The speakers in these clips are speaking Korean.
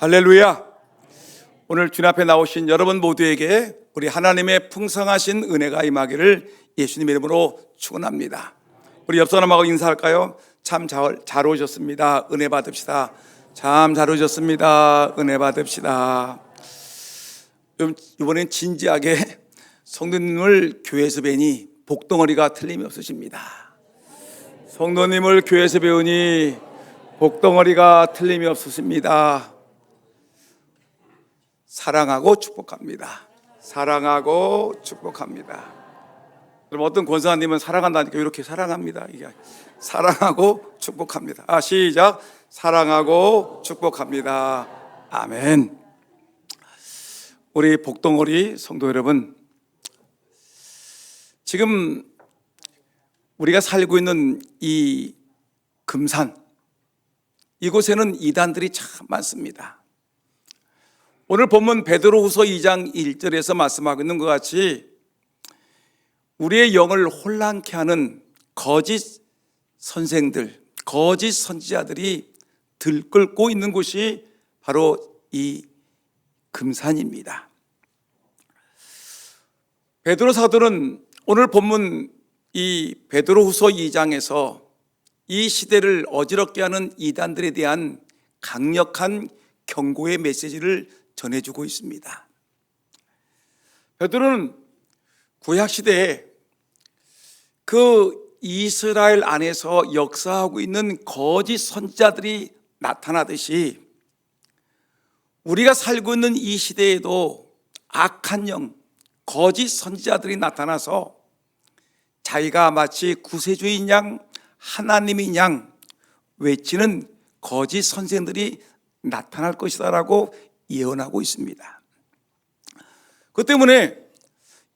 할렐루야. 오늘 주님 앞에 나오신 여러분 모두에게 우리 하나님의 풍성하신 은혜가 임하기를 예수님의 이름으로 축원합니다. 우리 옆 사람하고 인사할까요? 참 잘 오셨습니다. 은혜 받읍시다. 참 잘 오셨습니다. 은혜 받읍시다. 이번엔 진지하게 성도님을 교회에서 뵈니 복덩어리가 틀림이 없으십니다. 성도님을 교회에서 배우니 복덩어리가 틀림이 없으십니다. 사랑하고 축복합니다. 사랑하고 축복합니다. 그럼 어떤 권사님은 사랑한다니까 이렇게 사랑합니다. 이게 사랑하고 축복합니다. 시작. 사랑하고 축복합니다. 아멘. 우리 복덩어리 성도 여러분, 지금 우리가 살고 있는 이 금산, 이곳에는 이단들이 참 많습니다. 오늘 본문 베드로후서 2장 1절에서 말씀하고 있는 것 같이 우리의 영을 혼란케 하는 거짓 선생들, 거짓 선지자들이 들끓고 있는 곳이 바로 이 금산입니다. 베드로 사도는 오늘 본문 이 베드로후서 2장에서 이 시대를 어지럽게 하는 이단들에 대한 강력한 경고의 메시지를 전해주고 있습니다. 베드로는 구약시대에 그 이스라엘 안에서 역사하고 있는 거짓 선지자들이 나타나듯이 우리가 살고 있는 이 시대에도 악한 영, 거짓 선지자들이 나타나서 자기가 마치 구세주인 양, 하나님인 양 외치는 거짓 선생들이 나타날 것이다라고 예언하고 있습니다. 그 때문에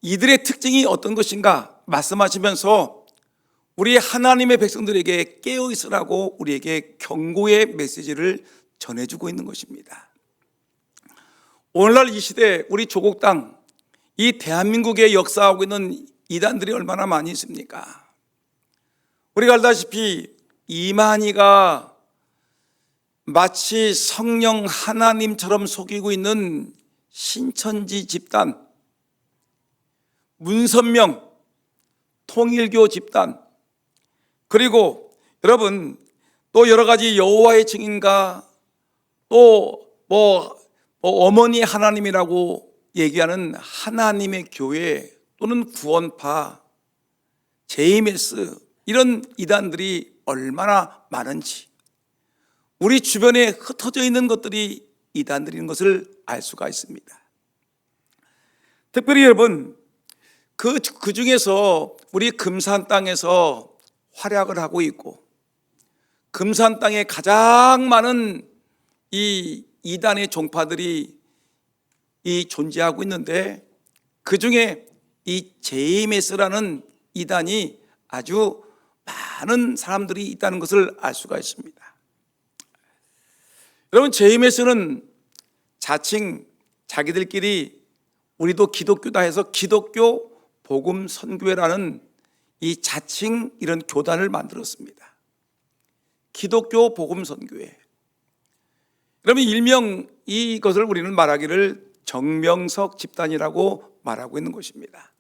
이들의 특징이 어떤 것인가 말씀하시면서 우리 하나님의 백성들에게 깨어 있으라고 우리에게 경고의 메시지를 전해주고 있는 것입니다. 오늘날 이 시대 우리 조국 땅, 이 대한민국에 역사하고 있는 이단들이 얼마나 많이 있습니까? 우리가 알다시피 이만희가 마치 성령 하나님처럼 속이고 있는 신천지 집단, 문선명 통일교 집단, 그리고 여러분 또 여러 가지 여호와의 증인과 또 어머니 하나님이라고 얘기하는 하나님의 교회 또는 구원파, JMS 이런 이단들이 얼마나 많은지 우리 주변에 흩어져 있는 것들이 이단들인 것을 알 수가 있습니다. 특별히 여러분 그 중에서 우리 금산 땅에서 활약을 하고 있고 금산 땅에 가장 많은 이 이단의 종파들이 존재하고 있는데 그 중에 이 JMS라는 이단이 아주 많은 사람들이 있다는 것을 알 수가 있습니다. 여러분 JMS는 자칭 자기들끼리 우리도 기독교다 해서 기독교 복음 선교회라는 이 자칭 이런 교단을 만들었습니다. 기독교 복음 선교회. 여러분 일명 이것을 우리는 말하기를 정명석 집단이라고 말하고 있는 것입니다.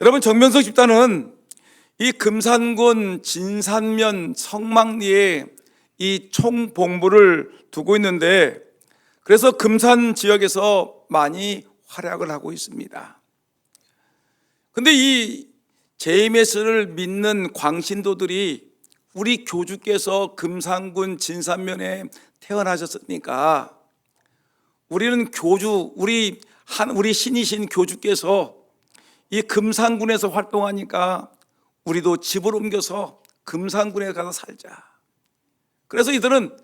여러분 정명석 집단은 이 금산군 진산면 성막리에 이 총본부를 두고 있는데 그래서 금산 지역에서 많이 활약을 하고 있습니다. 그런데 이 JMS를 믿는 광신도들이 우리 교주께서 금산군 진산면에 태어나셨으니까 우리는 교주, 우리 신이신 교주께서 이 금산군에서 활동하니까 우리도 집을 옮겨서 금산군에 가서 살자. 그래서 이들은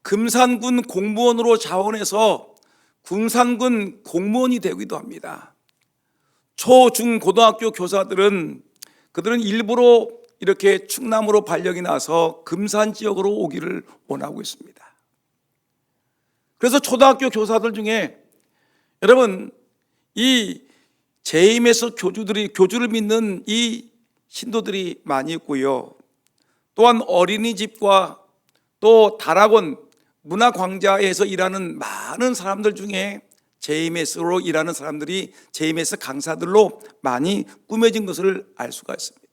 금산군 공무원으로 자원해서 금산군 공무원이 되기도 합니다. 초, 중, 고등학교 교사들은 그들은 일부러 이렇게 충남으로 발령이 나서 금산 지역으로 오기를 원하고 있습니다. 그래서 초등학교 교사들 중에 여러분 이 JMS 교주를 믿는 이 신도들이 많이 있고요. 또한 어린이집과 또 다락원, 문화광장에서 일하는 많은 사람들 중에 JMS로 일하는 사람들이 JMS 강사들로 많이 꾸며진 것을 알 수가 있습니다.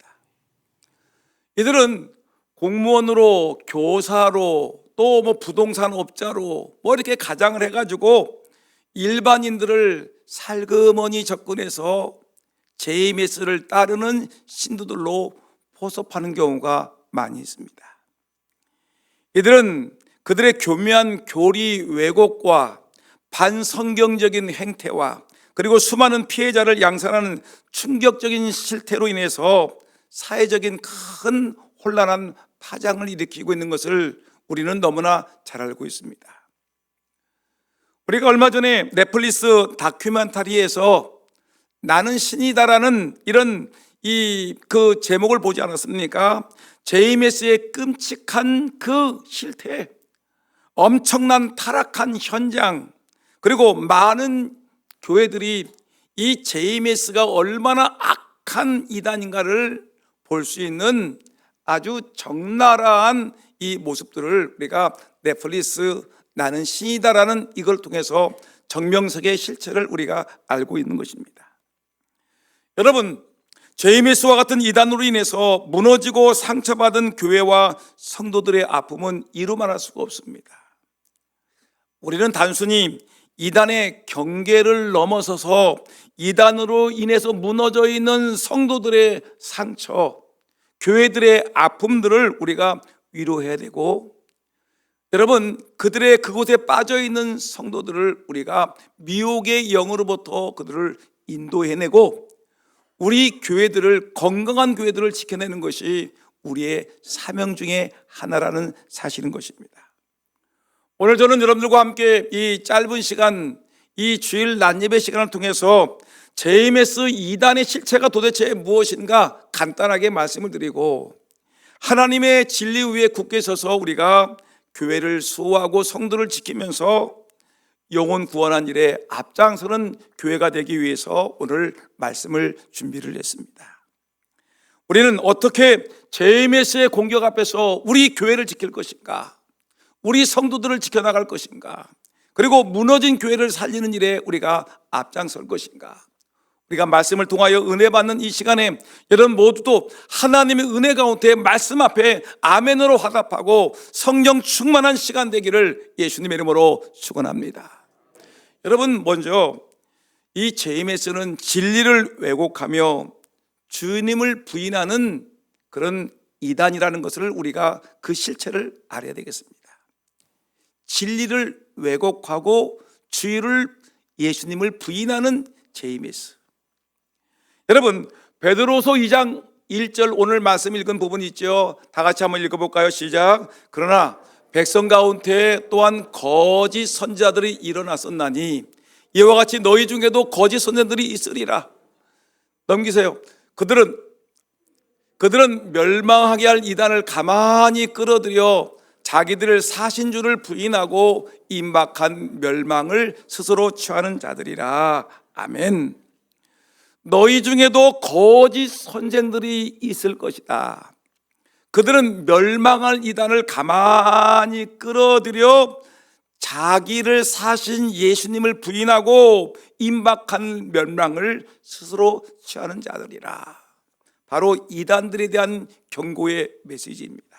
이들은 공무원으로, 교사로, 또 뭐 부동산 업자로 뭐 이렇게 가장을 해가지고 일반인들을 살그머니 접근해서 JMS를 따르는 신도들로 포섭하는 경우가 많이 있습니다. 이들은 그들의 교묘한 교리 왜곡과 반성경적인 행태와 그리고 수많은 피해자를 양산하는 충격적인 실태로 인해서 사회적인 큰 혼란한 파장을 일으키고 있는 것을 우리는 너무나 잘 알고 있습니다. 우리가 얼마 전에 넷플릭스 다큐멘터리에서 나는 신이다라는 이런 그 제목을 보지 않았습니까? JMS의 끔찍한 그 실태, 엄청난 타락한 현장, 그리고 많은 교회들이 이 JMS가 얼마나 악한 이단인가를 볼 수 있는 아주 적나라한 이 모습들을 우리가 넷플릭스 나는 신이다라는 이걸 통해서 정명석의 실체를 우리가 알고 있는 것입니다. 여러분, JMS와 같은 이단으로 인해서 무너지고 상처받은 교회와 성도들의 아픔은 이루 말할 수가 없습니다. 우리는 단순히 이단의 경계를 넘어서서 이단으로 인해서 무너져 있는 성도들의 상처, 교회들의 아픔들을 우리가 위로해야 되고, 여러분, 그들의 그곳에 빠져 있는 성도들을 우리가 미혹의 영으로부터 그들을 인도해내고 우리 교회들을, 건강한 교회들을 지켜내는 것이 우리의 사명 중에 하나라는 사실인 것입니다. 오늘 저는 여러분들과 함께 이 짧은 시간, 이 주일 낮예배 시간을 통해서 JMS 2단의 실체가 도대체 무엇인가 간단하게 말씀을 드리고, 하나님의 진리 위에 굳게 서서 우리가 교회를 수호하고 성도를 지키면서 영혼 구원한 일에 앞장서는 교회가 되기 위해서 오늘 말씀을 준비를 했습니다. 우리는 어떻게 JMS의 공격 앞에서 우리 교회를 지킬 것인가, 우리 성도들을 지켜나갈 것인가, 그리고 무너진 교회를 살리는 일에 우리가 앞장설 것인가. 우리가 말씀을 통하여 은혜 받는 이 시간에 여러분 모두도 하나님의 은혜 가운데 말씀 앞에 아멘으로 화답하고 성령 충만한 시간 되기를 예수님의 이름으로 축원합니다. 여러분, 먼저 이 JMS는 진리를 왜곡하며 주님을 부인하는 그런 이단이라는 것을 우리가 그 실체를 알아야 되겠습니다. 진리를 왜곡하고 주의를, 예수님을 부인하는 JMS. 여러분, 베드로서 2장 1절 오늘 말씀 읽은 부분이 있죠. 다 같이 한번 읽어볼까요? 시작. 그러나 백성 가운데 또한 거짓 선지자들이 일어났었나니 이와 같이 너희 중에도 거짓 선지자들이 있으리라. 넘기세요. 그들은 멸망하게 할 이단을 가만히 끌어들여 자기들을 사신주를 부인하고 임박한 멸망을 스스로 취하는 자들이라. 아멘. 너희 중에도 거짓 선생들이 있을 것이다. 그들은 멸망할 이단을 가만히 끌어들여 자기를 사신 예수님을 부인하고 임박한 멸망을 스스로 취하는 자들이라. 바로 이단들에 대한 경고의 메시지입니다.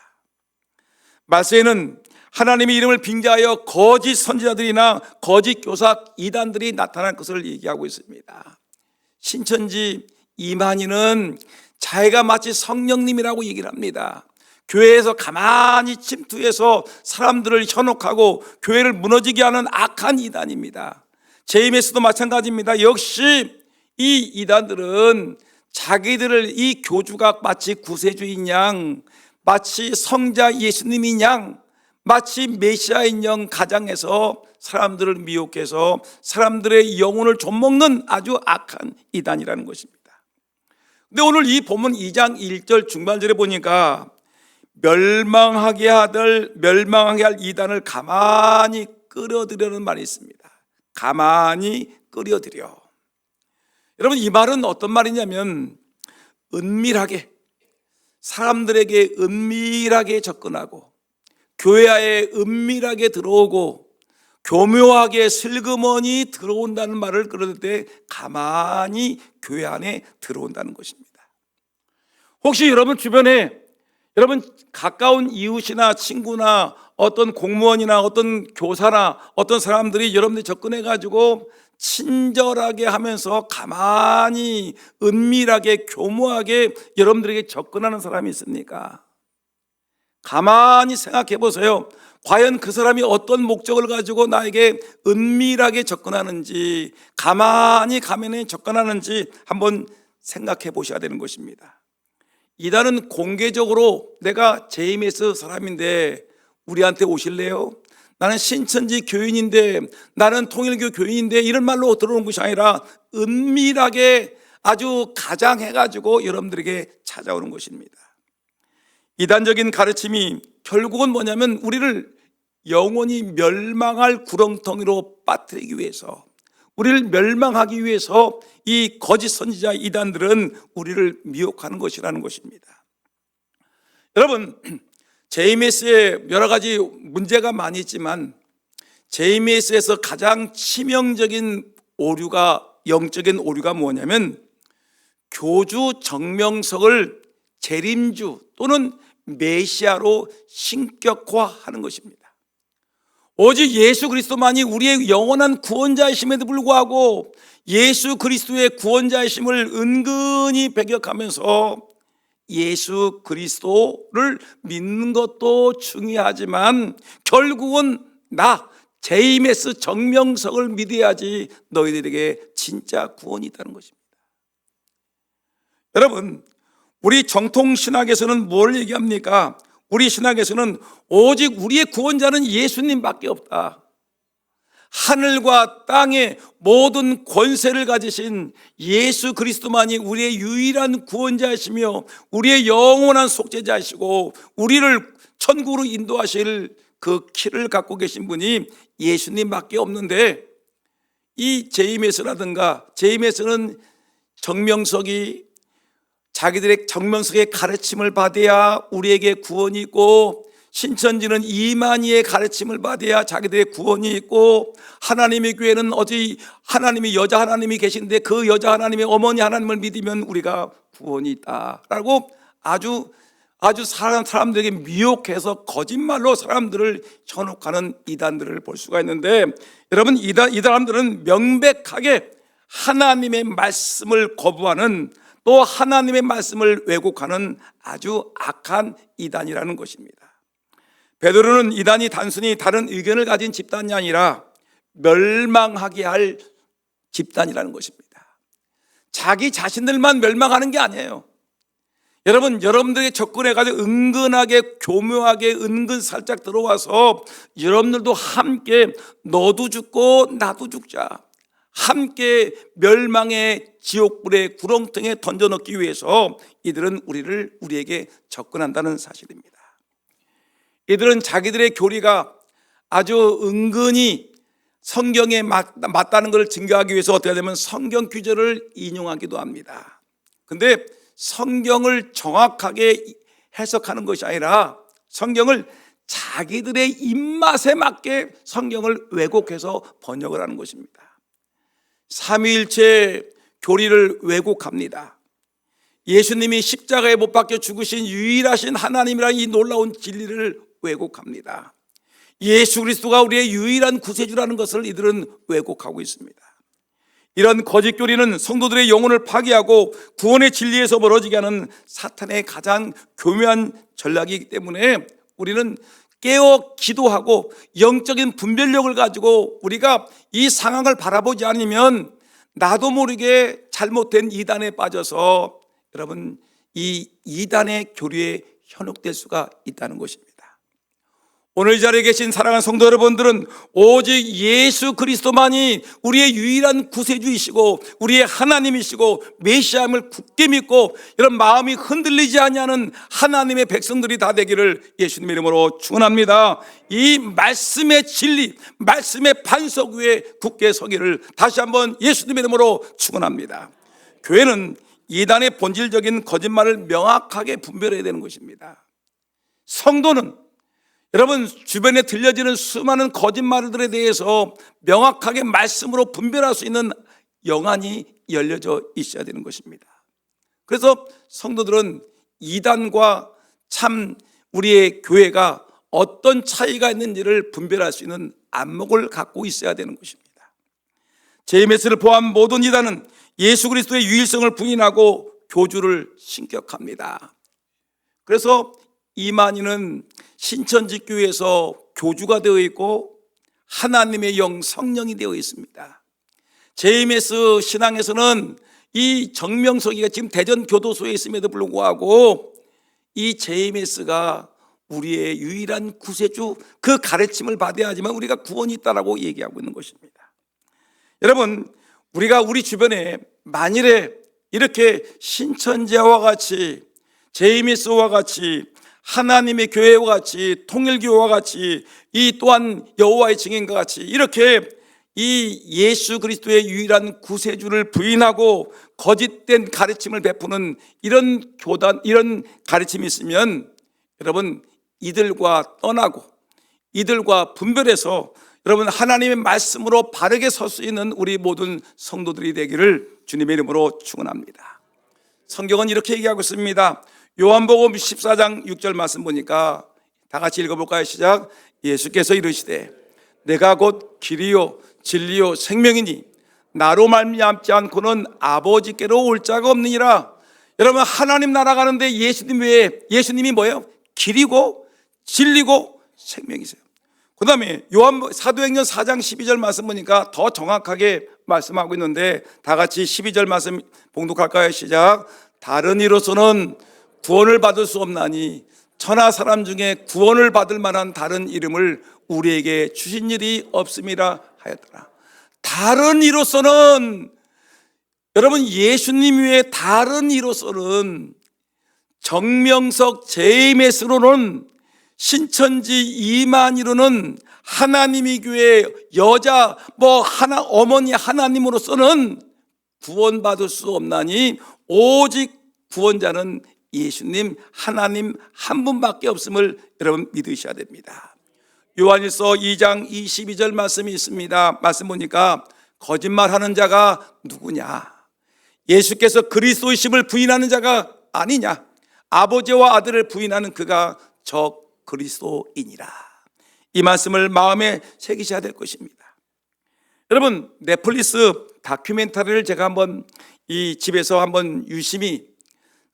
말세에는 하나님의 이름을 빙자하여 거짓 선지자들이나 거짓 교사 이단들이 나타날 것을 얘기하고 있습니다. 신천지 이만희는 자기가 마치 성령님이라고 얘기를 합니다. 교회에서 가만히 침투해서 사람들을 현혹하고 교회를 무너지게 하는 악한 이단입니다. JMS도 마찬가지입니다. 역시 이 이단들은 자기들을 이 교주가 마치 구세주인 양, 마치 성자 예수님인 양, 마치 메시아인 양 가장해서 사람들을 미혹해서 사람들의 영혼을 좀먹는 아주 악한 이단이라는 것입니다. 근데 오늘 이 본문 2장 1절 중반절에 보니까 멸망하게 할 이단을 가만히 끌어들이는 말이 있습니다. 가만히 끌어들여. 여러분, 이 말은 어떤 말이냐면 은밀하게, 사람들에게 은밀하게 접근하고 교회 안에 은밀하게 들어오고 교묘하게 슬그머니 들어온다는 말을 그럴 때 가만히 교회 안에 들어온다는 것입니다. 혹시 여러분 주변에 여러분 가까운 이웃이나 친구나 어떤 공무원이나 어떤 교사나 어떤 사람들이 여러분들 접근해 가지고 친절하게 하면서 가만히 은밀하게 교묘하게 여러분들에게 접근하는 사람이 있습니까? 가만히 생각해 보세요. 과연 그 사람이 어떤 목적을 가지고 나에게 은밀하게 접근하는지, 가만히 접근하는지 한번 생각해 보셔야 되는 것입니다. 이단은 공개적으로 내가 JMS 사람인데 우리한테 오실래요? 나는 신천지 교인인데, 나는 통일교 교인인데, 이런 말로 들어오는 것이 아니라 은밀하게 아주 가장해가지고 여러분들에게 찾아오는 것입니다. 이단적인 가르침이 결국은 뭐냐면 우리를 영원히 멸망할 구렁텅이로 빠뜨리기 위해서, 우리를 멸망하기 위해서 이 거짓 선지자 이단들은 우리를 미혹하는 것이라는 것입니다. 여러분, JMS에 여러 가지 문제가 많이 있지만 JMS에서 가장 치명적인 오류가, 영적인 오류가 뭐냐면 교주 정명석을 재림주 또는 메시아로 신격화하는 것입니다. 오직 예수 그리스도만이 우리의 영원한 구원자이심에도 불구하고 예수 그리스도의 구원자이심을 은근히 배격하면서 예수 그리스도를 믿는 것도 중요하지만 결국은 나 JMS 정명석을 믿어야지 너희들에게 진짜 구원이 있다는 것입니다. 여러분, 우리 정통신학에서는 뭘 얘기합니까? 우리 신학에서는 오직 우리의 구원자는 예수님밖에 없다. 하늘과 땅의 모든 권세를 가지신 예수 그리스도만이 우리의 유일한 구원자이시며 우리의 영원한 속죄자이시고 우리를 천국으로 인도하실 그 키를 갖고 계신 분이 예수님밖에 없는데, 이 JMS라든가 JMS는 정명석이 자기들의 정명석의 가르침을 받아야 우리에게 구원이 있고, 신천지는 이만희의 가르침을 받아야 자기들의 구원이 있고, 하나님의 교회는 어디 하나님이 여자 하나님이 계신데 그 여자 하나님의 어머니 하나님을 믿으면 우리가 구원이 있다라고 아주 사람들에게 미혹해서 거짓말로 사람들을 현혹하는 이단들을 볼 수가 있는데, 여러분, 이 사람들은 명백하게 하나님의 말씀을 거부하는, 또 하나님의 말씀을 왜곡하는 아주 악한 이단이라는 것입니다. 베드로는 이단이 단순히 다른 의견을 가진 집단이 아니라 멸망하게 할 집단이라는 것입니다. 자기 자신들만 멸망하는 게 아니에요. 여러분들에게 접근해가지고 은근하게 교묘하게 은근 살짝 들어와서 여러분들도 함께 너도 죽고 나도 죽자, 함께 멸망의 지옥불의 구렁텅이에 던져넣기 위해서 이들은 우리에게 접근한다는 사실입니다. 이들은 자기들의 교리가 아주 은근히 성경에 맞다는 것을 증거하기 위해서 어떻게 되면 성경 규절을 인용하기도 합니다. 그런데 성경을 정확하게 해석하는 것이 아니라 성경을 자기들의 입맛에 맞게 성경을 왜곡해서 번역을 하는 것입니다. 삼위일체 교리를 왜곡합니다. 예수님이 십자가에 못 박혀 죽으신 유일하신 하나님이라는 이 놀라운 진리를 왜곡합니다. 예수 그리스도가 우리의 유일한 구세주라는 것을 이들은 왜곡하고 있습니다. 이런 거짓 교리는 성도들의 영혼을 파괴하고 구원의 진리에서 멀어지게 하는 사탄의 가장 교묘한 전략이기 때문에 우리는 깨어 기도하고 영적인 분별력을 가지고 우리가 이 상황을 바라보지 않으면 나도 모르게 잘못된 이단에 빠져서 여러분 이 이단의 교리에 현혹될 수가 있다는 것입니다. 오늘 이 자리에 계신 사랑하는 성도 여러분들은 오직 예수 그리스도만이 우리의 유일한 구세주이시고 우리의 하나님이시고 메시아임을 굳게 믿고 이런 마음이 흔들리지 아니하는 하나님의 백성들이 다 되기를 예수님의 이름으로 축원합니다. 이 말씀의 진리, 말씀의 반석 위에 굳게 서기를 다시 한번 예수님의 이름으로 축원합니다. 교회는 이단의 본질적인 거짓말을 명확하게 분별해야 되는 것입니다. 성도는 여러분, 주변에 들려지는 수많은 거짓말들에 대해서 명확하게 말씀으로 분별할 수 있는 영안이 열려져 있어야 되는 것입니다. 그래서 성도들은 이단과 참 우리의 교회가 어떤 차이가 있는지를 분별할 수 있는 안목을 갖고 있어야 되는 것입니다. JMS를 포함한 모든 이단은 예수 그리스도의 유일성을 부인하고 교주를 신격합니다. 그래서 이만희는 신천지교회에서 교주가 되어 있고 하나님의 영 성령이 되어 있습니다. JMS 신앙에서는 이 정명석이가 지금 대전교도소에 있음에도 불구하고 이 JMS가 우리의 유일한 구세주, 그 가르침을 받아야지만 우리가 구원이 있다라고 얘기하고 있는 것입니다. 여러분, 우리가 우리 주변에 만일에 이렇게 신천지와 같이 JMS와 같이 하나님의 교회와 같이 통일교와 같이 이 또한 여호와의 증인과 같이 이렇게 이 예수 그리스도의 유일한 구세주를 부인하고 거짓된 가르침을 베푸는 이런 교단, 이런 가르침이 있으면 여러분, 이들과 떠나고 이들과 분별해서 여러분, 하나님의 말씀으로 바르게 설 수 있는 우리 모든 성도들이 되기를 주님의 이름으로 축원합니다. 성경은 이렇게 얘기하고 있습니다. 요한복음 14장 6절 말씀 보니까 다 같이 읽어볼까요? 시작. 예수께서 이르시되 내가 곧 길이요 진리요 생명이니 나로 말미암지 않고는 아버지께로 올 자가 없느니라. 여러분, 하나님 나라 가는데 예수님 외에, 예수님이 뭐예요? 길이고 진리고 생명이세요. 그 다음에 사도행전 4장 12절 말씀 보니까 더 정확하게 말씀하고 있는데 다 같이 12절 말씀 봉독할까요? 시작. 다른 이로서는 구원을 받을 수 없나니 천하 사람 중에 구원을 받을 만한 다른 이름을 우리에게 주신 일이 없음이라 하였더라. 다른 이로서는, 여러분, 예수님 외에 다른 이로서는 정명석 JMS로는 신천지 이만희로는 하나님의 교회 여자 어머니 하나님으로서는 구원받을 수 없나니 오직 구원자는 예수님 하나님 한 분밖에 없음을 여러분 믿으셔야 됩니다. 요한일서 2장 22절 말씀이 있습니다. 말씀 보니까 거짓말하는 자가 누구냐? 예수께서 그리스도이심을 부인하는 자가 아니냐? 아버지와 아들을 부인하는 그가 저 그리스도이니라. 이 말씀을 마음에 새기셔야 될 것입니다. 여러분, 넷플릭스 다큐멘터리를 제가 한번 이 집에서 한번 유심히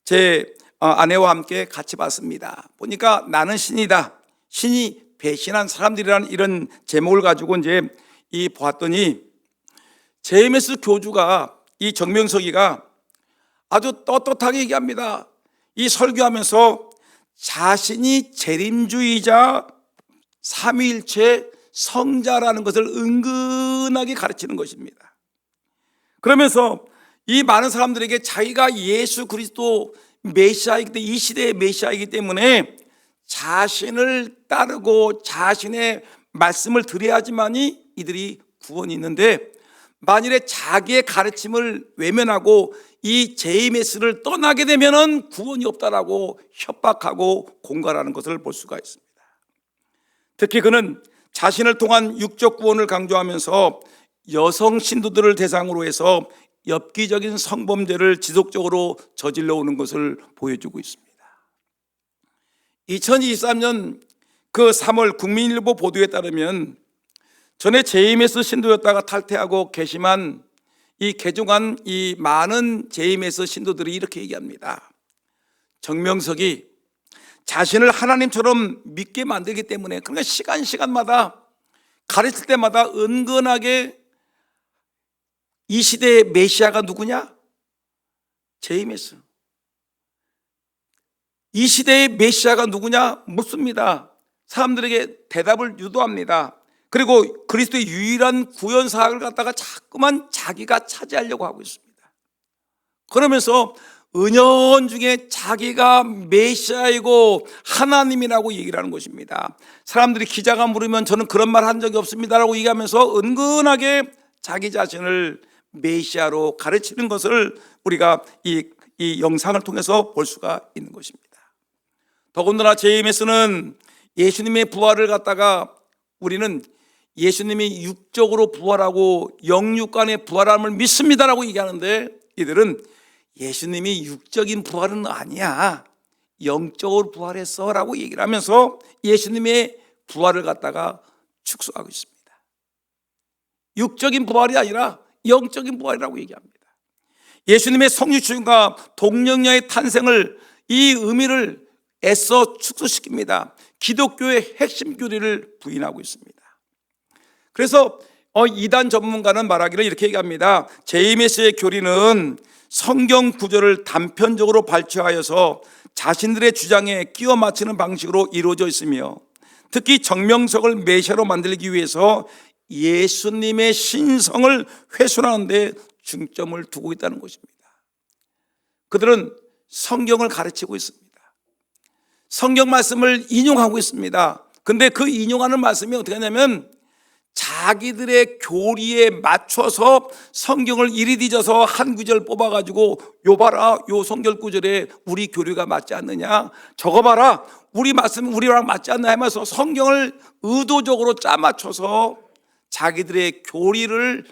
제 아내와 함께 같이 봤습니다. 보니까 나는 신이다, 신이 배신한 사람들이라는 이런 제목을 가지고 이제 보았더니 JMS 교주가 이 정명석이가 아주 떳떳하게 얘기합니다. 이 설교하면서 자신이 재림주의자 삼위일체 성자라는 것을 은근하게 가르치는 것입니다. 그러면서 이 많은 사람들에게 자기가 예수 그리스도 메시아이기 때문에, 이 시대의 메시아이기 때문에 자신을 따르고 자신의 말씀을 드려야지만이 이들이 구원이 있는데, 만일에 자기의 가르침을 외면하고 이 JMS를 떠나게 되면은 구원이 없다라고 협박하고 공갈하는 것을 볼 수가 있습니다. 특히 그는 자신을 통한 육적 구원을 강조하면서 여성 신도들을 대상으로 해서 엽기적인 성범죄를 지속적으로 저질러 오는 것을 보여주고 있습니다. 2023년 그 3월 국민일보 보도에 따르면 전에 JMS 신도였다가 탈퇴하고 개심한 개종한 이 많은 JMS 신도들이 이렇게 얘기합니다. 정명석이 자신을 하나님처럼 믿게 만들기 때문에, 그러니까 시간마다 가르칠 때마다 은근하게 이 시대의 메시아가 누구냐? JMS. 이 시대의 메시아가 누구냐? 묻습니다. 사람들에게 대답을 유도합니다. 그리고 그리스도의 유일한 구원 사역을 갖다가 자꾸만 자기가 차지하려고 하고 있습니다. 그러면서 은연중에 자기가 메시아이고 하나님이라고 얘기를 하는 것입니다. 사람들이 기자가 물으면 저는 그런 말 한 적이 없습니다라고 얘기하면서 은근하게 자기 자신을 메시아로 가르치는 것을 우리가 이 영상을 통해서 볼 수가 있는 것입니다. 더군다나 JMS는 예수님의 부활을 갖다가 우리는 예수님이 육적으로 부활하고 영육간의 부활함을 믿습니다라고 얘기하는데, 이들은 예수님이 육적인 부활은 아니야, 영적으로 부활했어 라고 얘기를 하면서 예수님의 부활을 갖다가 축소하고 있습니다. 육적인 부활이 아니라 영적인 부활이라고 얘기합니다. 예수님의 성육신과 동정녀의 탄생을, 이 의미를 애써 축소시킵니다. 기독교의 핵심 교리를 부인하고 있습니다. 그래서 이단 전문가는 말하기를 이렇게 얘기합니다. JMS의 교리는 성경 구절을 단편적으로 발췌하여서 자신들의 주장에 끼워 맞추는 방식으로 이루어져 있으며, 특히 정명석을 메시아로 만들기 위해서 예수님의 신성을 훼손하는 데 중점을 두고 있다는 것입니다. 그들은 성경을 가르치고 있습니다. 성경 말씀을 인용하고 있습니다. 근데 그 인용하는 말씀이 어떻게 하냐면 자기들의 교리에 맞춰서 성경을 이리 뒤져서 한 구절 뽑아가지고 요 봐라, 요 성경 구절에 우리 교리가 맞지 않느냐, 저거 봐라, 우리 말씀 우리랑 맞지 않나 하면서 성경을 의도적으로 짜맞춰서 자기들의 교리를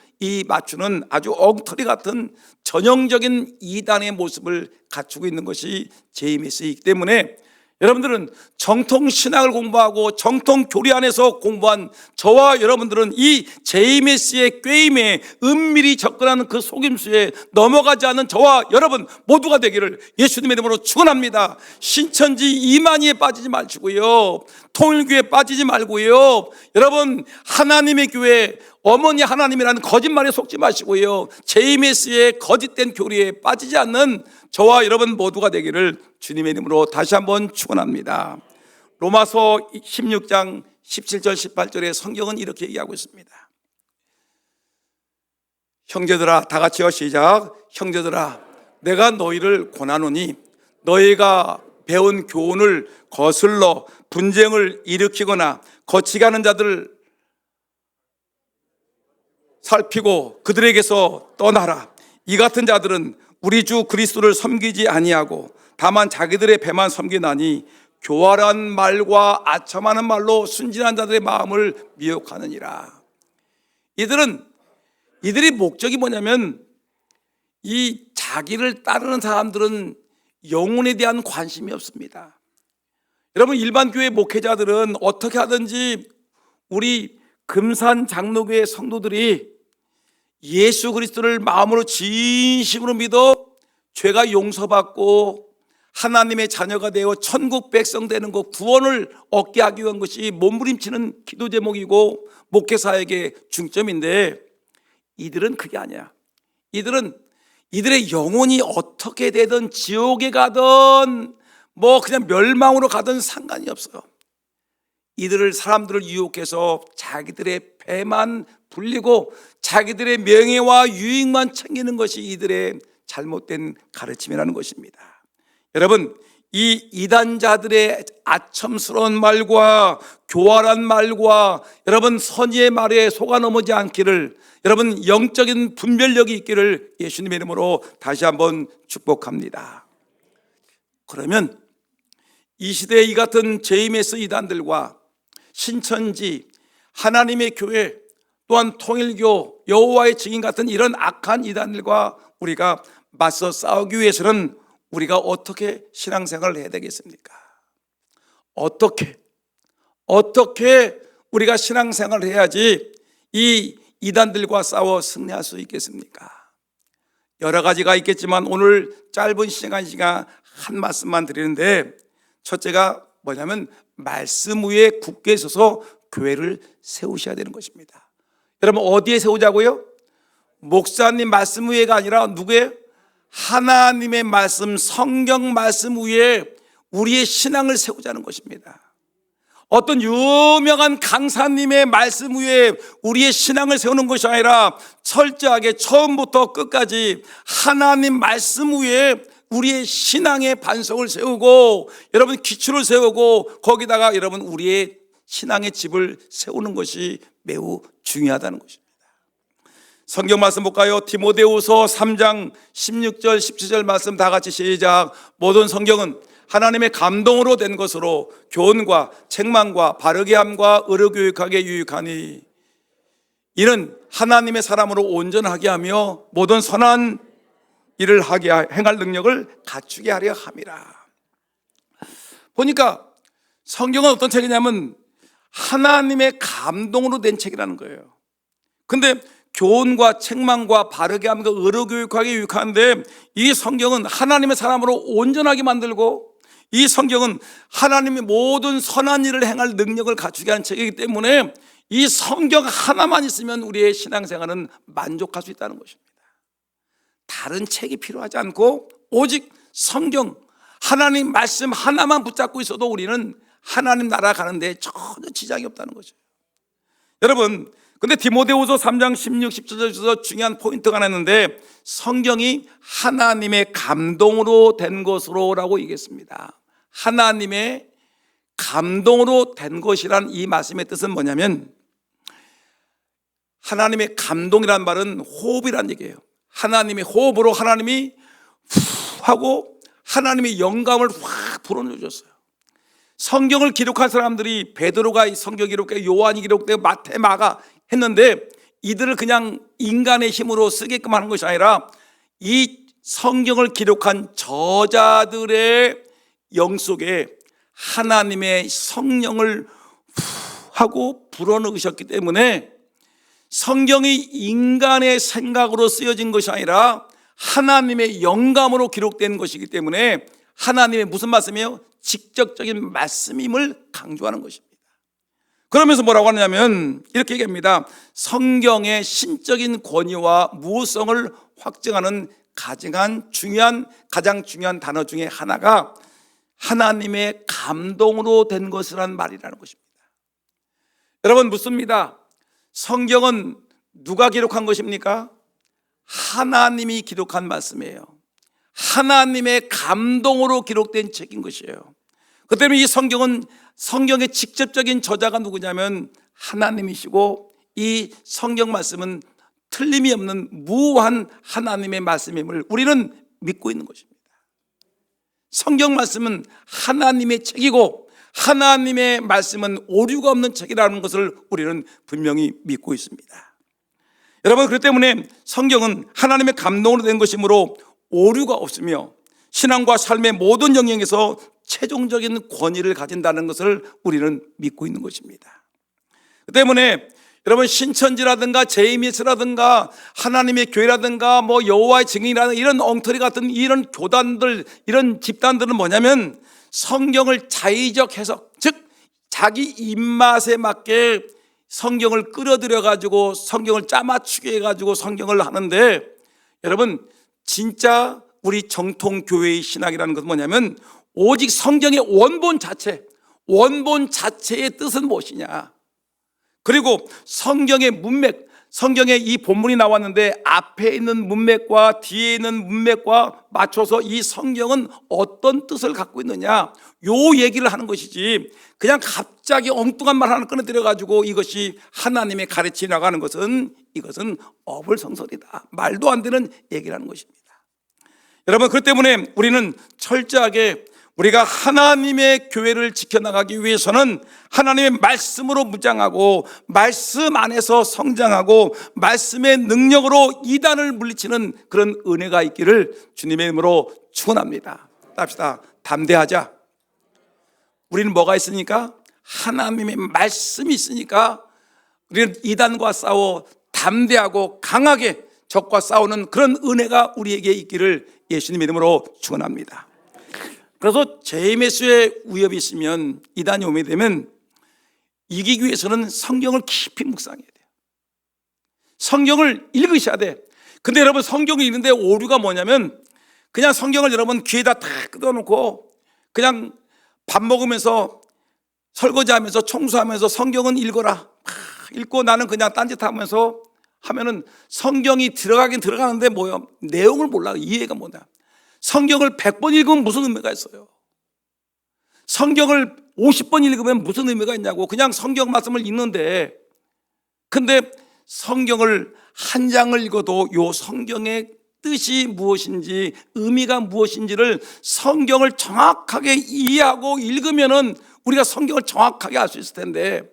맞추는 아주 엉터리 같은 전형적인 이단의 모습을 갖추고 있는 것이 JMS이기 때문에, 여러분들은 정통 신학을 공부하고 정통 교리 안에서 공부한 저와 여러분들은 이 JMS의 꾀임에 은밀히 접근하는 그 속임수에 넘어가지 않는 저와 여러분 모두가 되기를 예수님의 이름으로 축원합니다. 신천지 이만희에 빠지지 마시고요, 통일교에 빠지지 말고요, 여러분 하나님의 교회, 어머니 하나님이라는 거짓말에 속지 마시고요, JMS의 거짓된 교리에 빠지지 않는 저와 여러분 모두가 되기를 주님의 이름으로 다시 한번 축원합니다. 로마서 16장 17절 18절에 성경은 이렇게 얘기하고 있습니다. 형제들아, 다 같이요, 시작. 형제들아, 내가 너희를 권하노니 너희가 배운 교훈을 거슬러 분쟁을 일으키거나 거치게 하는 자들 살피고 그들에게서 떠나라. 이 같은 자들은 우리 주 그리스도를 섬기지 아니하고 다만 자기들의 배만 섬기나니 교활한 말과 아첨하는 말로 순진한 자들의 마음을 미혹하느니라. 이들이 목적이 뭐냐면, 이 자기를 따르는 사람들은 영혼에 대한 관심이 없습니다. 여러분, 일반 교회 목회자들은 어떻게 하든지 우리 금산 장로교회 성도들이 예수 그리스도를 마음으로 진심으로 믿어 죄가 용서받고 하나님의 자녀가 되어 천국 백성 되는 것, 구원을 얻게 하기 위한 것이 몸부림치는 기도 제목이고 목회사에게 중점인데, 이들은 그게 아니야. 이들의 영혼이 어떻게 되든 지옥에 가든 뭐 그냥 멸망으로 가든 상관이 없어요. 이들을 사람들을 유혹해서 자기들의 배만 불리고 자기들의 명예와 유익만 챙기는 것이 이들의 잘못된 가르침이라는 것입니다. 여러분, 이 이단자들의 아첨스러운 말과 교활한 말과 여러분 선의의 말에 속아 넘어지 않기를, 여러분 영적인 분별력이 있기를 예수님의 이름으로 다시 한번 축복합니다. 그러면 이 시대에 이 같은 JMS 이단들과 신천지, 하나님의 교회, 또한 통일교, 여호와의 증인 같은 이런 악한 이단들과 우리가 맞서 싸우기 위해서는 우리가 어떻게 신앙생활을 해야 되겠습니까? 어떻게 우리가 신앙생활을 해야지 이 이단들과 싸워 승리할 수 있겠습니까? 여러 가지가 있겠지만 오늘 짧은 시간 한 말씀만 드리는데, 첫째가 뭐냐면 말씀 위에 굳게 서서 교회를 세우셔야 되는 것입니다. 여러분, 어디에 세우자고요? 목사님 말씀 위에가 아니라 누구의? 하나님의 말씀, 성경 말씀 위에 우리의 신앙을 세우자는 것입니다. 어떤 유명한 강사님의 말씀 위에 우리의 신앙을 세우는 것이 아니라 철저하게 처음부터 끝까지 하나님 말씀 위에 우리의 신앙의 반석을 세우고, 여러분 기초를 세우고 거기다가 여러분 우리의 신앙의 집을 세우는 것이 매우 중요하다는 것입니다. 성경 말씀 볼까요? 디모데후서 3장 16절 17절 말씀 다 같이 시작. 모든 성경은 하나님의 감동으로 된 것으로 교훈과 책망과 바르게 함과 의로 교육하게 유익하니 이는 하나님의 사람으로 온전하게 하며 모든 선한 일을 행할 능력을 갖추게 하려 함이라. 보니까 성경은 어떤 책이냐면 하나님의 감동으로 된 책이라는 거예요. 근데 교훈과 책망과 바르게 함과 의로 교육하게 유익하는데, 이 성경은 하나님의 사람으로 온전하게 만들고, 이 성경은 하나님의 모든 선한 일을 행할 능력을 갖추게 하는 책이기 때문에 이 성경 하나만 있으면 우리의 신앙생활은 만족할 수 있다는 것입니다. 다른 책이 필요하지 않고 오직 성경, 하나님 말씀 하나만 붙잡고 있어도 우리는 하나님 나라 가는데 전혀 지장이 없다는 거죠. 여러분, 근데 디모데후서 3장 16, 17절에서 중요한 포인트가 하나 있는데, 성경이 하나님의 감동으로 된 것으로라고 얘기했습니다. 하나님의 감동으로 된 것이란 이 말씀의 뜻은 뭐냐면, 하나님의 감동이란 말은 호흡이란 얘기예요. 하나님의 호흡으로 하나님이 후 하고 하나님의 영감을 확 불어넣으셨어요. 성경을 기록한 사람들이 베드로가 성경 기록되고 요한이 기록되고 마태, 마가 했는데, 이들을 그냥 인간의 힘으로 쓰게끔 하는 것이 아니라 이 성경을 기록한 저자들의 영 속에 하나님의 성령을 하고 불어넣으셨기 때문에 성경이 인간의 생각으로 쓰여진 것이 아니라 하나님의 영감으로 기록된 것이기 때문에 하나님의 무슨 말씀이에요? 직접적인 말씀임을 강조하는 것입니다. 그러면서 뭐라고 하냐면 이렇게 얘기합니다. 성경의 신적인 권위와 무효성을 확증하는 가장 중요한 단어 중에 하나가 하나님의 감동으로 된 것이라는 말이라는 것입니다. 여러분 묻습니다. 성경은 누가 기록한 것입니까? 하나님이 기록한 말씀이에요. 하나님의 감동으로 기록된 책인 것이에요. 그 때문에 이 성경의 직접적인 저자가 누구냐면 하나님이시고, 이 성경 말씀은 틀림이 없는 무한 하나님의 말씀임을 우리는 믿고 있는 것입니다. 성경 말씀은 하나님의 책이고 하나님의 말씀은 오류가 없는 책이라는 것을 우리는 분명히 믿고 있습니다. 여러분, 그렇기 때문에 성경은 하나님의 감동으로 된 것이므로 오류가 없으며 신앙과 삶의 모든 영역에서 최종적인 권위를 가진다는 것을 우리는 믿고 있는 것입니다. 그 때문에 여러분, 신천지라든가 제이미스라든가 하나님의 교회라든가 여호와의 증인이라든가 이런 엉터리 같은 이런 교단들, 이런 집단들은 뭐냐면 성경을 자의적 해석, 즉 자기 입맛에 맞게 성경을 끌어들여 가지고 성경을 짜맞추게 해가지고 성경을 하는데, 여러분 진짜 우리 정통 교회의 신학이라는 것은 뭐냐면 오직 성경의 원본 자체의 뜻은 무엇이냐, 그리고 성경의 문맥, 성경에 이 본문이 나왔는데 앞에 있는 문맥과 뒤에 있는 문맥과 맞춰서 이 성경은 어떤 뜻을 갖고 있느냐, 요 얘기를 하는 것이지 그냥 갑자기 엉뚱한 말 하나 꺼내들여 가지고 이것이 하나님의 가르쳐 나가는 것은 이것은 어불성설이다, 말도 안 되는 얘기라는 것입니다. 여러분, 그렇기 때문에 우리는 철저하게 우리가 하나님의 교회를 지켜나가기 위해서는 하나님의 말씀으로 무장하고 말씀 안에서 성장하고 말씀의 능력으로 이단을 물리치는 그런 은혜가 있기를 주님의 이름으로 축원합니다. 합시다. 담대하자. 우리는 뭐가 있으니까? 하나님의 말씀이 있으니까 우리는 이단과 싸워 담대하고 강하게 적과 싸우는 그런 은혜가 우리에게 있기를 예수님의 이름으로 축원합니다. 그래서 제메스의 위협이 있으면, 이단이 오게 되면 이기기 위해서는 성경을 깊이 묵상해야 돼요. 성경을 읽으셔야 돼. 근데 여러분, 성경이 있는데 오류가 뭐냐면 그냥 성경을 여러분 귀에다 탁 뜯어놓고 그냥 밥 먹으면서 설거지하면서 청소하면서 성경은 읽어라 읽고 나는 그냥 딴짓하면서 하면은 성경이 들어가긴 들어가는데 뭐요? 내용을 몰라. 이해가 뭐냐. 성경을 100번 읽으면 무슨 의미가 있어요? 성경을 50번 읽으면 무슨 의미가 있냐고. 그냥 성경 말씀을 읽는데, 근데 성경을 한 장을 읽어도 요 성경의 뜻이 무엇인지, 의미가 무엇인지를 성경을 정확하게 이해하고 읽으면은 우리가 성경을 정확하게 알 수 있을 텐데,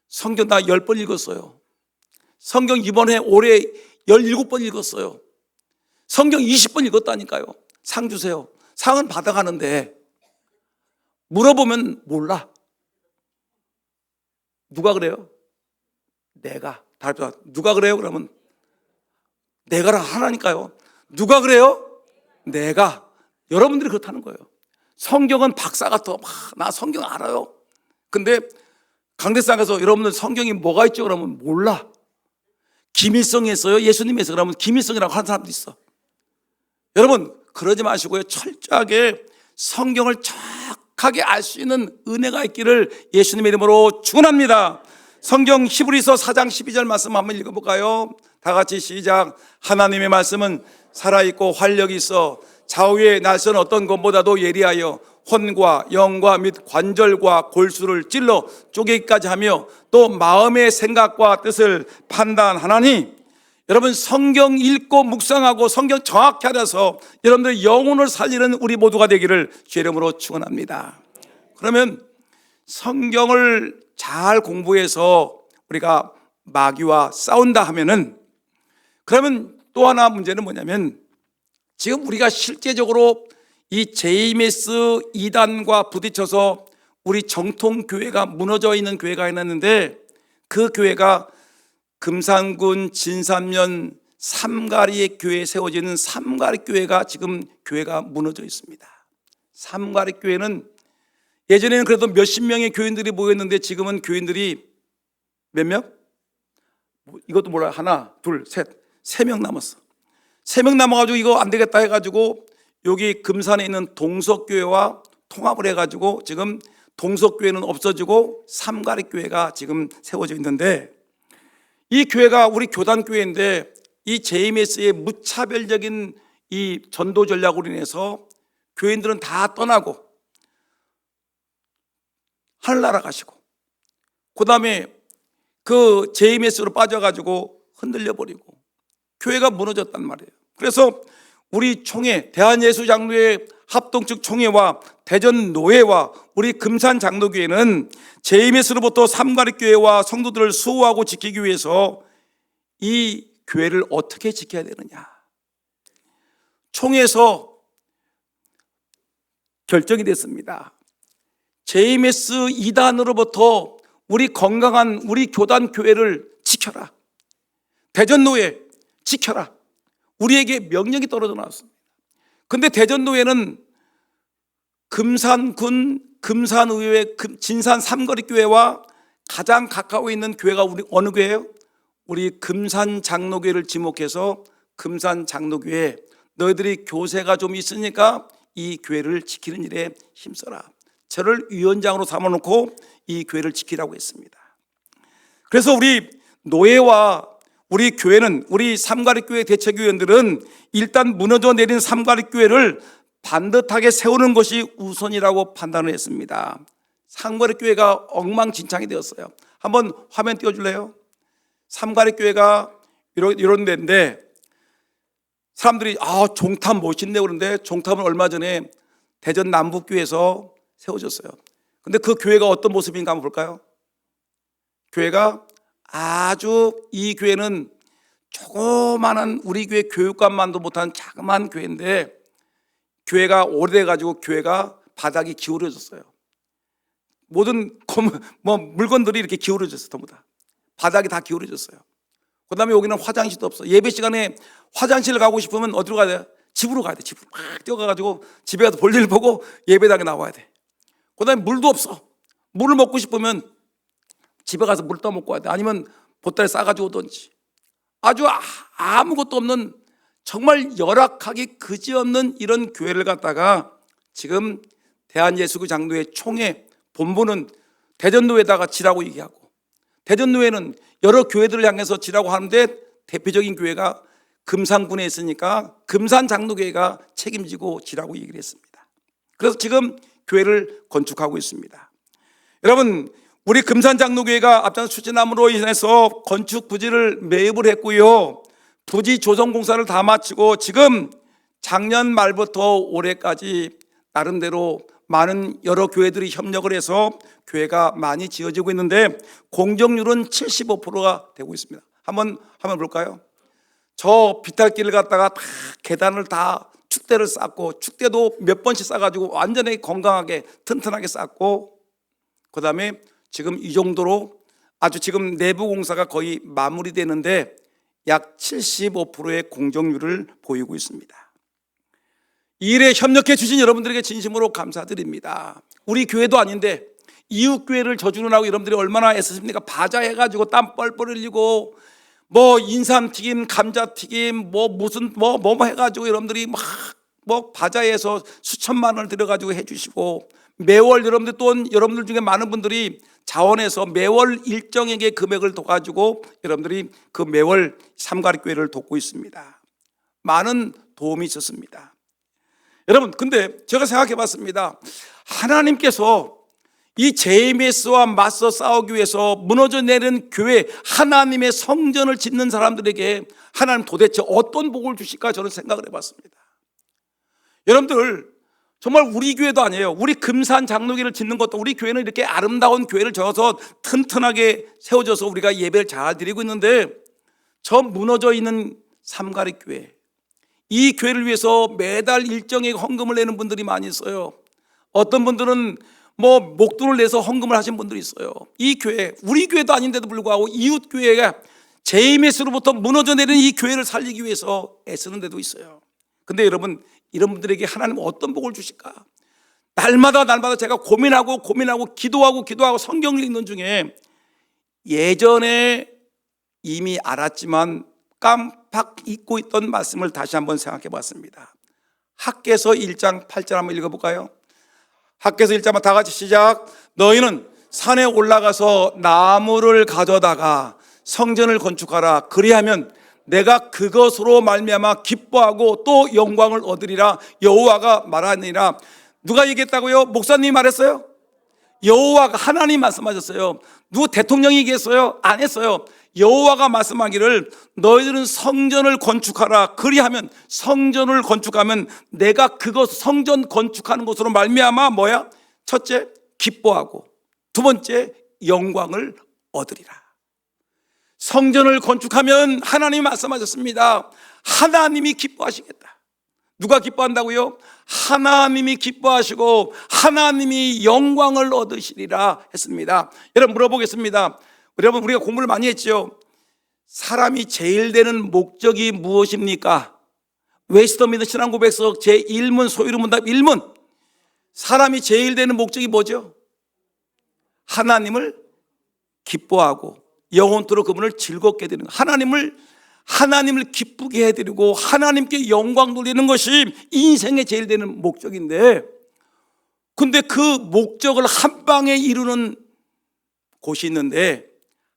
성경 나 10번 읽었어요. 성경 이번에 올해 17번 읽었어요. 성경 20번 읽었다니까요. 상 주세요. 상은 받아가는데 물어보면 몰라. 누가 그래요? 내가. 누가 그래요? 그러면 내가라 하나니까요. 누가 그래요? 내가. 여러분들이 그렇다는 거예요. 성경은 박사 같아. 나 성경 알아요. 근데 강대상에서 여러분들 성경이 뭐가 있죠? 그러면 몰라. 김일성이 했어요? 예수님이 했어요? 그러면 김일성이라고 하는 사람도 있어. 여러분 그러지 마시고요. 철저하게 성경을 정확하게 알 수 있는 은혜가 있기를 예수님의 이름으로 축원합니다. 성경 히브리서 4장 12절 말씀 한번 읽어볼까요? 다 같이 시작. 하나님의 말씀은 살아있고 활력이 있어 좌우의 날선 어떤 것보다도 예리하여 혼과 영과 및 관절과 골수를 찔러 쪼개기까지 하며 또 마음의 생각과 뜻을 판단하나니, 여러분 성경 읽고 묵상하고 성경 정확히 알아서 여러분들의 영혼을 살리는 우리 모두가 되기를 주의 이름으로 축원합니다. 그러면 성경을 잘 공부해서 우리가 마귀와 싸운다 하면은, 그러면 또 하나 문제는 뭐냐면, 지금 우리가 실제적으로 이 JMS 이단과 부딪혀서 우리 정통교회가 무너져 있는 교회가 있는데, 그 교회가 금산군 진산면 삼가리 교회에 세워지는 삼가리 교회가 지금 교회가 무너져 있습니다. 삼가리 교회는 예전에는 그래도 몇십 명의 교인들이 모였는데 지금은 교인들이 몇 명? 이것도 몰라요. 하나, 둘, 셋, 3명 남았어. 3명 남아가지고 이거 안 되겠다 해가지고 여기 금산에 있는 동석교회와 통합을 해가지고 지금 동석교회는 없어지고 삼가리 교회가 지금 세워져 있는데, 이 교회가 우리 교단교회인데 이 JMS의 무차별적인 이 전도 전략으로 인해서 교인들은 다 떠나고 하늘나라 가시고, 그 다음에 그 JMS로 빠져가지고 흔들려 버리고 교회가 무너졌단 말이에요. 그래서 우리 총회, 대한예수장로회 합동측 총회와 대전노회와 우리 금산장로교회는 JMS로부터 삼가리교회와 성도들을 수호하고 지키기 위해서 이 교회를 어떻게 지켜야 되느냐, 총회에서 결정이 됐습니다. JMS 2단으로부터 우리 건강한 우리 교단 교회를 지켜라. 대전노회 지켜라. 우리에게 명령이 떨어져 나왔습니다. 근데 대전노회는 금산군 금산의회 진산 삼거리교회와 가장 가까워 있는 교회가 우리 어느 교회예요? 우리 금산장로교회를 지목해서 금산장로교회, 너희들이 교세가 좀 있으니까 이 교회를 지키는 일에 힘써라. 저를 위원장으로 삼아놓고 이 교회를 지키라고 했습니다. 그래서 우리 노회와 우리 교회는, 우리 삼가리교회 대책위원들은 일단 무너져 내린 삼가리교회를 반듯하게 세우는 것이 우선이라고 판단을 했습니다. 삼가리교회가 엉망진창이 되었어요. 한번 화면 띄워줄래요? 삼가리교회가 이런 데인데 사람들이 종탑 멋있네 그러는데, 종탑은 얼마 전에 대전 남북교회에서 세워졌어요. 근데 그 교회가 어떤 모습인가 한번 볼까요? 교회가 이 교회는 조그마한 우리 교회 교육관만도 못한 자그마한 교회인데, 교회가 오래돼가지고 교회가 바닥이 기울어졌어요. 모든 물건들이 이렇게 기울어졌어요. 전부 다 바닥이 다 기울어졌어요. 그 다음에 여기는 화장실도 없어. 예배 시간에 화장실 가고 싶으면 어디로 가야 돼? 집으로 가야 돼. 집으로 막 뛰어가가지고 집에 가서 볼일 보고 예배당에 나와야 돼. 그 다음에 물도 없어. 물을 먹고 싶으면 집에 가서 물 떠먹고 와야 돼. 아니면 보따리 싸가지고 오든지. 아주 아무것도 없는, 정말 열악하기 그지없는 이런 교회를 갖다가 지금 대한예수장로회 총회 본부는 대전노회에다가 지라고 얘기하고, 대전노회는 여러 교회들을 향해서 지라고 하는데 대표적인 교회가 금산군에 있으니까 금산장로교회가 책임지고 지라고 얘기를 했습니다. 그래서 지금 교회를 건축하고 있습니다. 여러분, 우리 금산장로교회가 앞장서 추진함으로 인해서 건축 부지를 매입을 했고요. 부지 조성 공사를 다 마치고 지금 작년 말부터 올해까지 나름대로 많은 여러 교회들이 협력을 해서 교회가 많이 지어지고 있는데 공정률은 75%가 되고 있습니다. 한번 볼까요? 저 비탈길을 갔다가 다 계단을 다 축대를 쌓고, 축대도 몇 번씩 쌓아가지고 완전히 건강하게 튼튼하게 쌓고, 그 다음에 지금 이 정도로 아주 지금 내부 공사가 거의 마무리되는데 약 75%의 공정률을 보이고 있습니다. 이 일에 협력해 주신 여러분들에게 진심으로 감사드립니다. 우리 교회도 아닌데 이웃 교회를 저주는하고 여러분들이 얼마나 애쓰십니까? 바자해가지고 땀 뻘뻘 흘리고 뭐 인삼튀김, 감자튀김, 뭐 무슨 뭐 해가지고 여러분들이 뭐 바자해서 수천만 원을 들여가지고 해주시고, 매월 여러분들 또 여러분들 중에 많은 분들이 자원해서 매월 일정에게 금액을 둬가지고 여러분들이 그 매월 삼가리교회를 돕고 있습니다. 많은 도움이 있었습니다. 여러분, 근데 제가 생각해 봤습니다. 하나님께서 이 JMS와 맞서 싸우기 위해서 무너져 내린 교회, 하나님의 성전을 짓는 사람들에게 하나님 도대체 어떤 복을 주실까 저는 생각을 해봤습니다. 여러분들, 정말 우리 교회도 아니에요. 우리 금산 장로교를 짓는 것도, 우리 교회는 이렇게 아름다운 교회를 지어서 튼튼하게 세워져서 우리가 예배를 잘 드리고 있는데, 저 무너져 있는 삼가리교회, 이 교회를 위해서 매달 일정의 헌금을 내는 분들이 많이 있어요. 어떤 분들은 뭐 목돈을 내서 헌금을 하신 분들이 있어요. 이 교회, 우리 교회도 아닌데도 불구하고 이웃 교회가 JMS로부터 무너져 내린 이 교회를 살리기 위해서 애쓰는 데도 있어요. 근데 여러분, 이런 분들에게 하나님은 어떤 복을 주실까? 날마다 제가 고민하고 기도하고 성경을 읽는 중에 예전에 이미 알았지만 깜빡 잊고 있던 말씀을 다시 한번 생각해 봤습니다. 학개서 1장 8절 한번 읽어볼까요? 학개서 1장만 다 같이 시작. 너희는 산에 올라가서 나무를 가져다가 성전을 건축하라. 그리하면 내가 그것으로 말미암아 기뻐하고 또 영광을 얻으리라. 여호와가 말하니라. 누가 얘기했다고요? 목사님이 말했어요? 여호와가, 하나님 말씀하셨어요. 누구 대통령이 얘기했어요? 안 했어요. 여호와가 말씀하기를 너희들은 성전을 건축하라. 그리하면, 성전을 건축하면 내가 그것 성전 건축하는 것으로 말미암아 뭐야? 첫째, 기뻐하고, 두 번째, 영광을 얻으리라. 성전을 건축하면 하나님이 말씀하셨습니다. 하나님이 기뻐하시겠다. 누가 기뻐한다고요? 하나님이 기뻐하시고 하나님이 영광을 얻으시리라 했습니다. 여러분, 물어보겠습니다. 여러분, 우리가 공부를 많이 했죠. 사람이 제일 되는 목적이 무엇입니까? 웨스터민스터 신앙고백서 제1문 소위로 문답 1문. 사람이 제일 되는 목적이 뭐죠? 하나님을 기뻐하고 영원토록 그분을 즐겁게 해드리는 것. 하나님을 기쁘게 해드리고 하나님께 영광 돌리는 것이 인생의 제일 되는 목적인데, 근데 그 목적을 한 방에 이루는 곳이 있는데,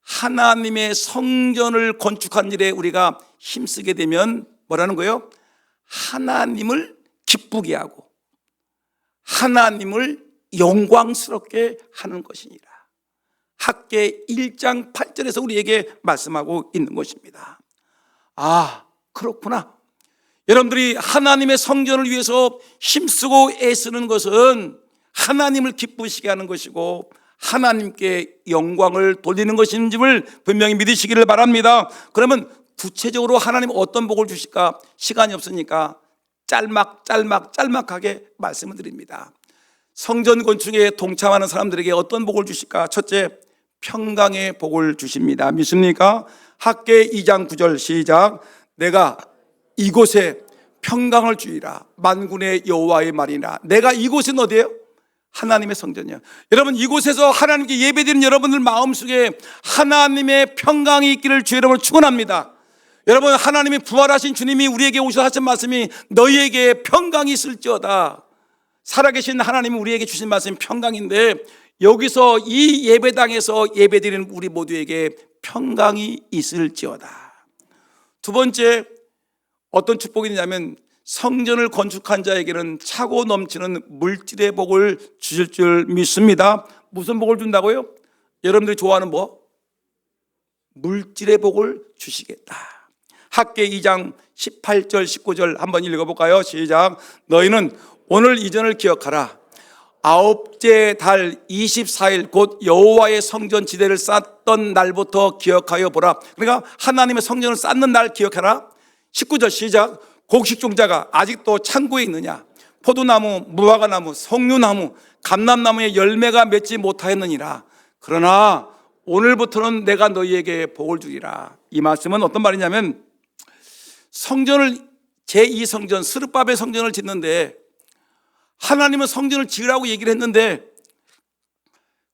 하나님의 성전을 건축한 일에 우리가 힘쓰게 되면 뭐라는 거예요? 하나님을 기쁘게 하고 하나님을 영광스럽게 하는 것이니라. 학개 1장 8절에서 우리에게 말씀하고 있는 것입니다. 아, 그렇구나. 여러분들이 하나님의 성전을 위해서 힘쓰고 애쓰는 것은 하나님을 기쁘시게 하는 것이고 하나님께 영광을 돌리는 것인지를 분명히 믿으시기를 바랍니다. 그러면 구체적으로 하나님 어떤 복을 주실까? 시간이 없으니까 짤막하게 말씀을 드립니다. 성전 건축에 동참하는 사람들에게 어떤 복을 주실까? 첫째, 평강의 복을 주십니다. 믿습니까? 학개 2장 9절 시작. 내가 이곳에 평강을 주리라. 만군의 여호와의 말이나. 내가 이곳은 어디예요? 하나님의 성전이요. 여러분, 이곳에서 하나님께 예배드리는 여러분들 마음속에 하나님의 평강이 있기를 주 여러분을 축원합니다. 여러분, 하나님이 부활하신 주님이 우리에게 오셔서 하신 말씀이 너희에게 평강이 있을지어다. 살아계신 하나님이 우리에게 주신 말씀이 평강인데, 여기서 이 예배당에서 예배드리는 우리 모두에게 평강이 있을지어다. 두 번째, 어떤 축복이 있냐면 성전을 건축한 자에게는 차고 넘치는 물질의 복을 주실 줄 믿습니다. 무슨 복을 준다고요? 여러분들이 좋아하는 뭐? 물질의 복을 주시겠다. 학개 2장 18절 19절 한번 읽어볼까요? 시작. 너희는 오늘 이전을 기억하라. 아홉째 달 24일 곧 여호와의 성전 지대를 쌓던 날부터 기억하여 보라. 그러니까 하나님의 성전을 쌓는 날 기억하라. 19절 시작. 곡식종자가 아직도 창고에 있느냐? 포도나무, 무화과나무, 석류나무, 감람나무의 열매가 맺지 못하였느니라. 그러나 오늘부터는 내가 너희에게 복을 주리라. 이 말씀은 어떤 말이냐면, 성전을 제2성전 스룹바벨 성전을 짓는데 하나님은 성전을 지으라고 얘기를 했는데,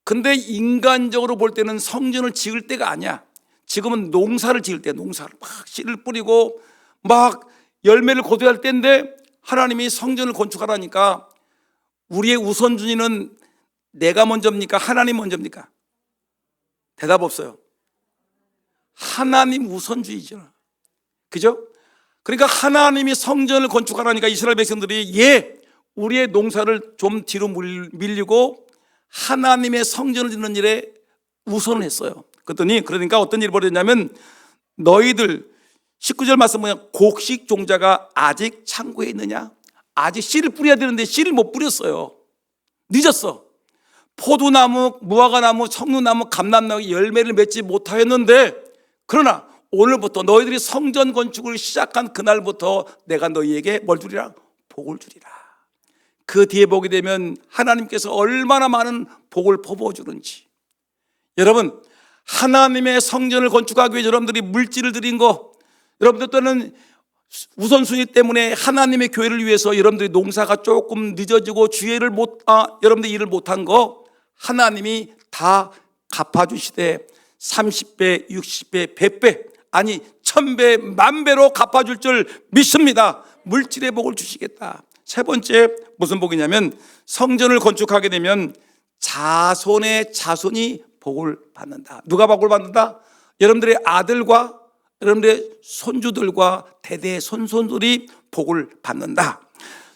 근데 인간적으로 볼 때는 성전을 지을 때가 아니야. 지금은 농사를 지을 때, 농사를 막 씨를 뿌리고 막 열매를 거두할 때인데, 하나님이 성전을 건축하라니까 우리의 우선순위는 내가 먼저입니까? 하나님 먼저입니까? 대답 없어요. 하나님 우선주의죠. 그죠? 그러니까 하나님이 성전을 건축하라니까 이스라엘 백성들이 우리의 농사를 좀 뒤로 밀리고 하나님의 성전을 짓는 일에 우선을 했어요. 그러니까 어떤 일이 벌어졌냐면, 너희들 19절 말씀 뭐냐? 곡식 종자가 아직 창고에 있느냐? 아직 씨를 뿌려야 되는데 씨를 못 뿌렸어요. 늦었어. 포도나무, 무화과나무, 석류나무, 감람나무 열매를 맺지 못하였는데, 그러나 오늘부터 너희들이 성전 건축을 시작한 그날부터 내가 너희에게 뭘 주리라? 복을 주리라. 그 뒤에 보게 되면 하나님께서 얼마나 많은 복을 퍼부어 주는지. 여러분, 하나님의 성전을 건축하기 위해 여러분들이 물질을 드린 거, 여러분들 또는 우선순위 때문에 하나님의 교회를 위해서 여러분들이 농사가 조금 늦어지고 여러분들이 일을 못한 거 하나님이 다 갚아주시되 30배, 60배, 100배, 아니 1000배, 만배로 갚아줄 줄 믿습니다. 물질의 복을 주시겠다. 세 번째 무슨 복이냐면, 성전을 건축하게 되면 자손의 자손이 복을 받는다. 누가 복을 받는다? 여러분들의 아들과 여러분들의 손주들과 대대 손손들이 복을 받는다.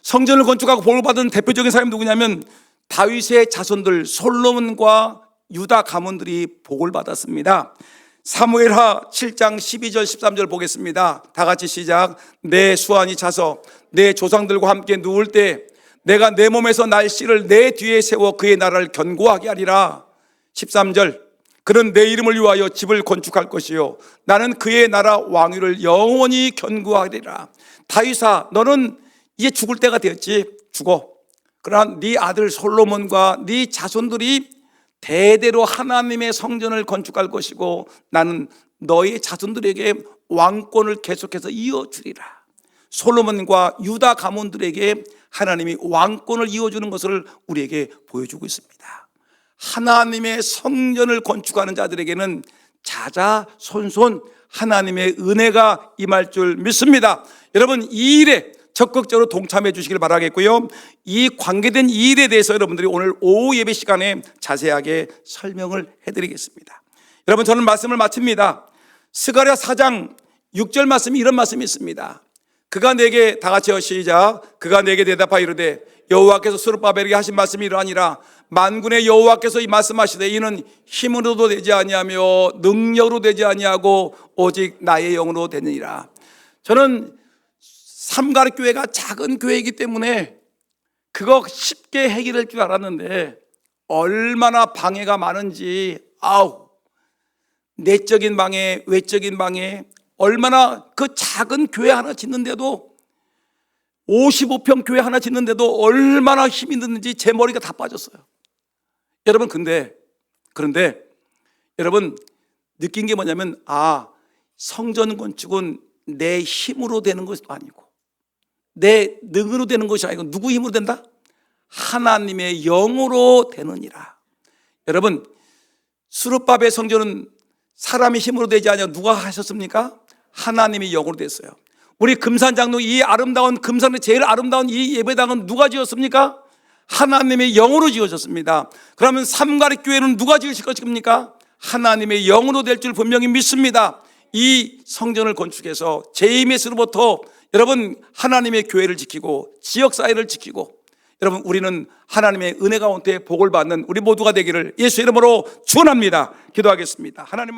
성전을 건축하고 복을 받은 대표적인 사람이 누구냐면, 다윗의 자손들 솔로몬과 유다 가문들이 복을 받았습니다. 사무엘하 7장 12절 13절 보겠습니다. 다 같이 시작. 내 수완이 차서 내 조상들과 함께 누울 때 내가 내 몸에서 날 씨를 내 뒤에 세워 그의 나라를 견고하게 하리라. 13절. 그는 내 이름을 위하여 집을 건축할 것이요 나는 그의 나라 왕위를 영원히 견고하리라. 다윗아, 너는 이제 죽을 때가 되었지. 죽어. 그러나 네 아들 솔로몬과 네 자손들이 대대로 하나님의 성전을 건축할 것이고 나는 너의 자손들에게 왕권을 계속해서 이어주리라. 솔로몬과 유다 가문들에게 하나님이 왕권을 이어주는 것을 우리에게 보여주고 있습니다. 하나님의 성전을 건축하는 자들에게는 자자손손 하나님의 은혜가 임할 줄 믿습니다. 여러분, 이 일에 적극적으로 동참해 주시길 바라겠고요. 이 관계된 이 일에 대해서 여러분들이 오늘 오후 예배 시간에 자세하게 설명을 해드리겠습니다. 여러분, 저는 말씀을 마칩니다. 스가랴 4장 6절 말씀이 이런 말씀이 있습니다. 그가 내게, 다 같이 시작. 그가 내게 대답하여 이르되 여호와께서 스룹바벨에게 하신 말씀이 이러하니라. 만군의 여호와께서 이 말씀하시되 이는 힘으로도 되지 아니하며 능력으로 되지 아니하고 오직 나의 영으로 되느니라. 저는 삼가르교회가 작은 교회이기 때문에 그거 쉽게 해결할 줄 알았는데 얼마나 방해가 많은지, 내적인 방해, 외적인 방해, 얼마나 그 작은 교회 하나 짓는데도 55평 교회 하나 짓는데도 얼마나 힘이 드는지 제 머리가 다 빠졌어요. 여러분, 그런데 여러분 느낀 게 뭐냐면, 성전 건축은 내 힘으로 되는 것도 아니고 내 능으로 되는 것이 아니고 누구 힘으로 된다? 하나님의 영으로 되느니라. 여러분, 스룹바벨 성전은 사람의 힘으로 되지 않아. 누가 하셨습니까? 하나님의 영으로 됐어요. 우리 금산장로 이 아름다운 금산의 제일 아름다운 이 예배당은 누가 지었습니까? 하나님의 영으로 지어졌습니다. 그러면 삼가릭교회는 누가 지으실 것입니까? 하나님의 영으로 될 줄 분명히 믿습니다. 이 성전을 건축해서 JMS로부터 여러분 하나님의 교회를 지키고 지역사회를 지키고, 여러분 우리는 하나님의 은혜 가운데 복을 받는 우리 모두가 되기를 예수 이름으로 축원합니다. 기도하겠습니다. 하나님